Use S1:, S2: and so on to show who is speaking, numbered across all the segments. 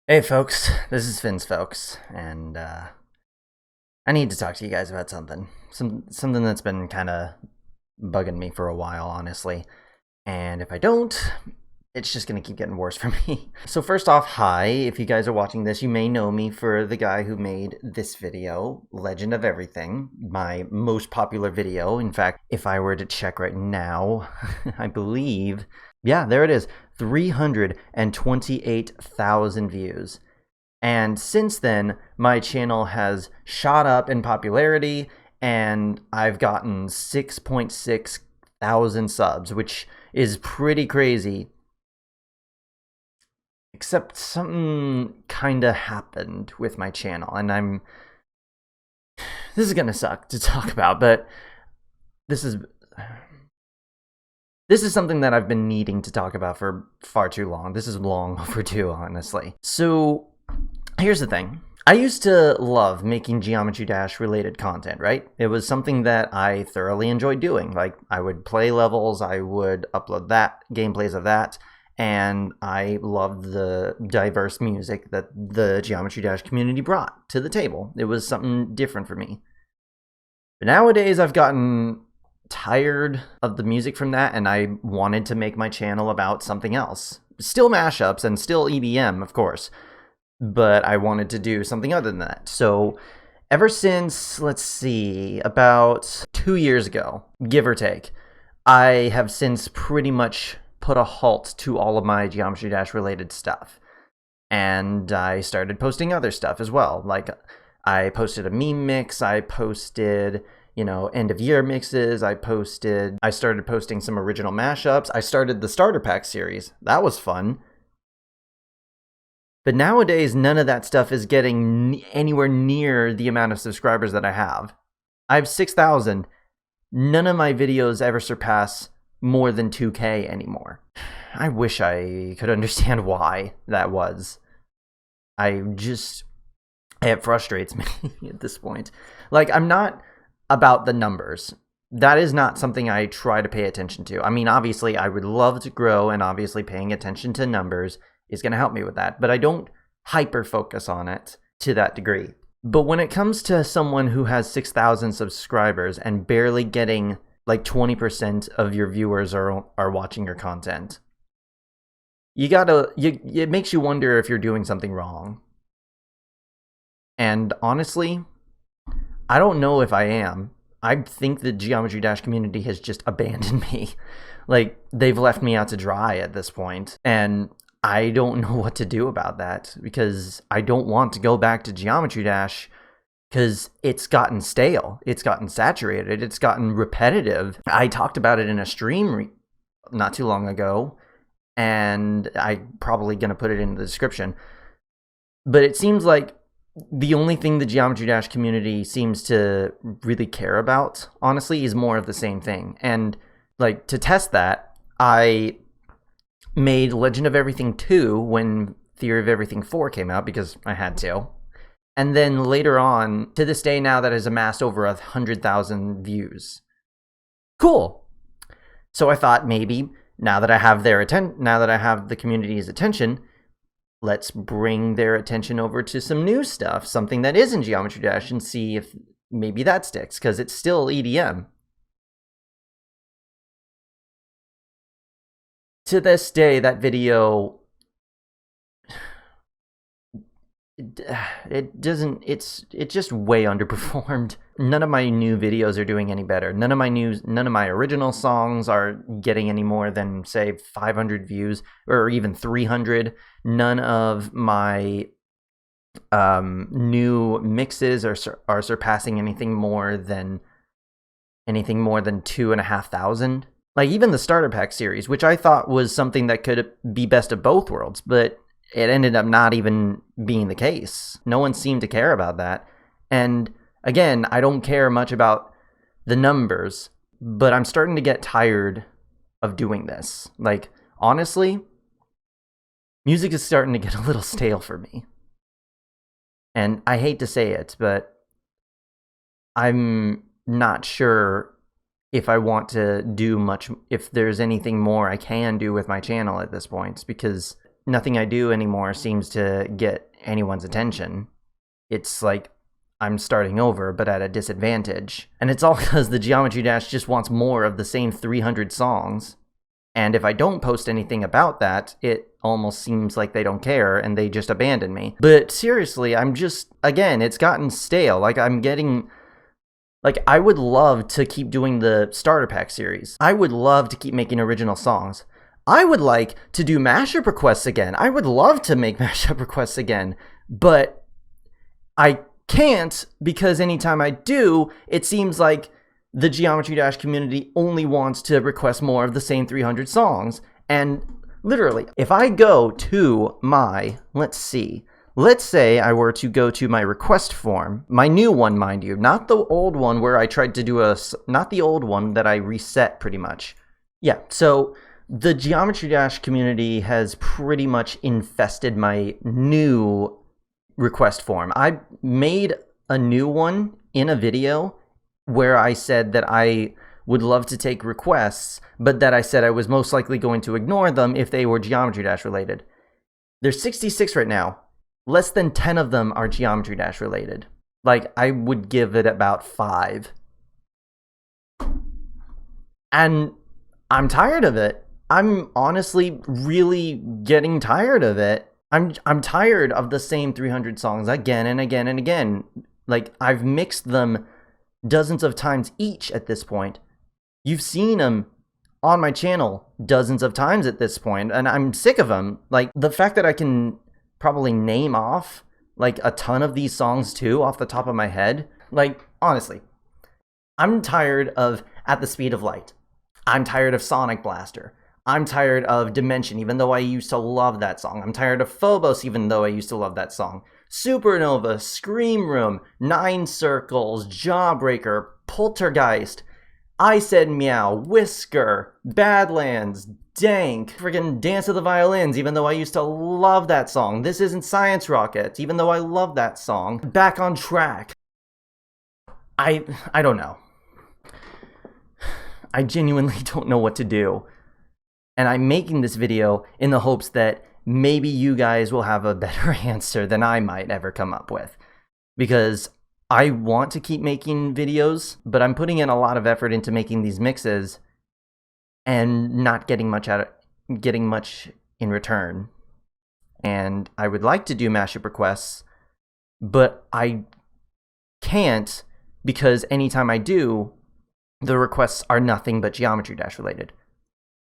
S1: Hey folks, this is Finnsfolks, and I need to talk to you guys about something that's been kind of bugging me for a while, honestly. And if I don't, it's just gonna keep getting worse for me. So first off, hi. If you guys are watching this, you may know me for the guy who made this video, Legend of Everything, my most popular video. In fact, if I were to check right now, I believe, yeah, there it is, 328,000 views. And since then, my channel has shot up in popularity, and I've gotten 6.6 thousand subs, which is pretty crazy. Except something kinda happened with my channel, and this is gonna suck to talk about, but this is this is something that I've been needing to talk about for far too long. This is long overdue, honestly. So here's the thing. I used to love making Geometry Dash related content, right? It was something that I thoroughly enjoyed doing. Like, I would play levels, I would upload gameplays of that, and I loved the diverse music that the Geometry Dash community brought to the table. It was something different for me. But nowadays, I've gotten tired of the music from that, and I wanted to make my channel about something else. Still mashups and still EDM, of course, but I wanted to do something other than that. So ever since, let's see, about 2 years ago, give or take, I have since pretty much put a halt to all of my Geometry Dash related stuff. And I started posting other stuff as well. Like, I posted a meme mix, I posted, end of year mixes, I started posting some original mashups, I started the starter pack series. That was fun. But nowadays, none of that stuff is getting anywhere near the amount of subscribers that I have. I have 6,000. None of my videos ever surpass more than 2K anymore. I wish I could understand why that was. It frustrates me at this point. Like, I'm not about the numbers. That is not something I try to pay attention to. I mean, obviously, I would love to grow, and obviously paying attention to numbers is going to help me with that, but I don't hyper focus on it to that degree. But when it comes to someone who has 6,000 subscribers and barely getting like 20% of your viewers are watching your content, it makes you wonder if you're doing something wrong. And honestly, I don't know if I am. I think the Geometry Dash community has just abandoned me. Like, they've left me out to dry at this point, and I don't know what to do about that, because I don't want to go back to Geometry Dash because it's gotten stale, it's gotten saturated, it's gotten repetitive. I talked about it in a stream not too long ago, and I'm probably going to put it in the description. But it seems like the only thing the Geometry Dash community seems to really care about, honestly, is more of the same thing. And like, to test that, I made Legend of Everything 2 when Theory of Everything 4 came out, because I had to. And then later on, to this day now, that has amassed over 100,000 views. Cool. So I thought, maybe now that I have the community's attention, let's bring their attention over to some new stuff, something that is in Geometry Dash, and see if maybe that sticks, because it's still EDM. To this day, that video, it just way underperformed. None of my new videos are doing any better. None of my original songs are getting any more than, say, 500 views, or even 300. None of my new mixes are surpassing anything more than 2,500. Like, even the starter pack series, which I thought was something that could be best of both worlds, but it ended up not even being the case. No one seemed to care about that. And again, I don't care much about the numbers, but I'm starting to get tired of doing this. Like, honestly, music is starting to get a little stale for me. And I hate to say it, but I'm not sure if I want to do much, if there's anything more I can do with my channel at this point, because nothing I do anymore seems to get anyone's attention. It's like I'm starting over, but at a disadvantage. And it's all because the Geometry Dash just wants more of the same 300 songs. And if I don't post anything about that, it almost seems like they don't care and they just abandon me. But seriously, I'm just, again, it's gotten stale. Like, I would love to keep doing the starter pack series. I would love to keep making original songs. I would like to do mashup requests again. I would love to make mashup requests again. But I can't, because anytime I do, it seems like the Geometry Dash community only wants to request more of the same 300 songs. And literally, if I go to my, let's say I were to go to my request form, my new one, mind you, not the old one where I tried to do not the old one that I reset pretty much. Yeah, so the Geometry Dash community has pretty much infested my new request form. I made a new one in a video where I said that I would love to take requests, but that I said I was most likely going to ignore them if they were Geometry Dash related. There's 66 right now. Less than 10 of them are Geometry Dash related. Like, I would give it about 5. And I'm tired of it. I'm honestly really getting tired of it. I'm tired of the same 300 songs again and again and again. Like, I've mixed them dozens of times each at this point. You've seen them on my channel dozens of times at this point, and I'm sick of them. Like, the fact that I can probably name off like a ton of these songs too off the top of my head. Like, honestly, I'm tired of At the Speed of Light. I'm tired of Sonic Blaster. I'm tired of Dimension, even though I used to love that song. I'm tired of Phobos, even though I used to love that song. Supernova, Scream Room, Nine Circles, Jawbreaker, Poltergeist, I Said Meow, Whisker, Badlands, Dank, friggin' Dance of the Violins, even though I used to love that song. This Isn't Science Rocket, even though I love that song. Back on Track. I don't know. I genuinely don't know what to do. And I'm making this video in the hopes that maybe you guys will have a better answer than I might ever come up with. Because I want to keep making videos, but I'm putting in a lot of effort into making these mixes and not getting much in return. And I would like to do mashup requests, but I can't, because anytime I do, the requests are nothing but Geometry Dash related.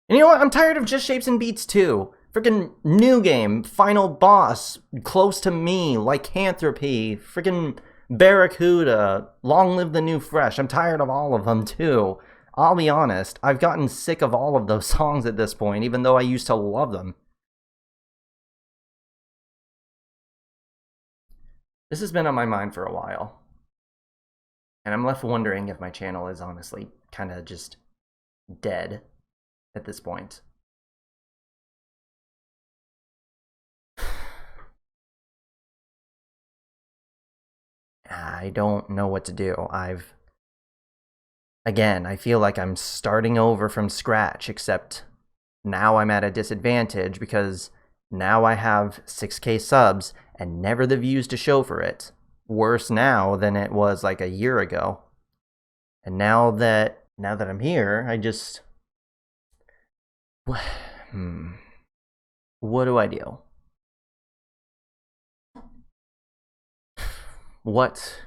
S1: And you know what? I'm tired of Just Shapes and Beats too. Freaking New Game, Final Boss, Close to Me, Lycanthropy, freaking Barracuda, Long Live the New Fresh. I'm tired of all of them too. I'll be honest, I've gotten sick of all of those songs at this point, even though I used to love them. This has been on my mind for a while. And I'm left wondering if my channel is honestly kind of just dead at this point. I don't know what to do. Again, I feel like I'm starting over from scratch, except now I'm at a disadvantage because now I have 6K subs and never the views to show for it. Worse now than it was like a year ago. And now that I'm here, I just... What do I do? What,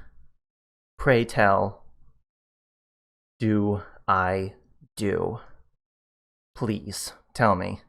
S1: pray tell, do I do? Please, tell me.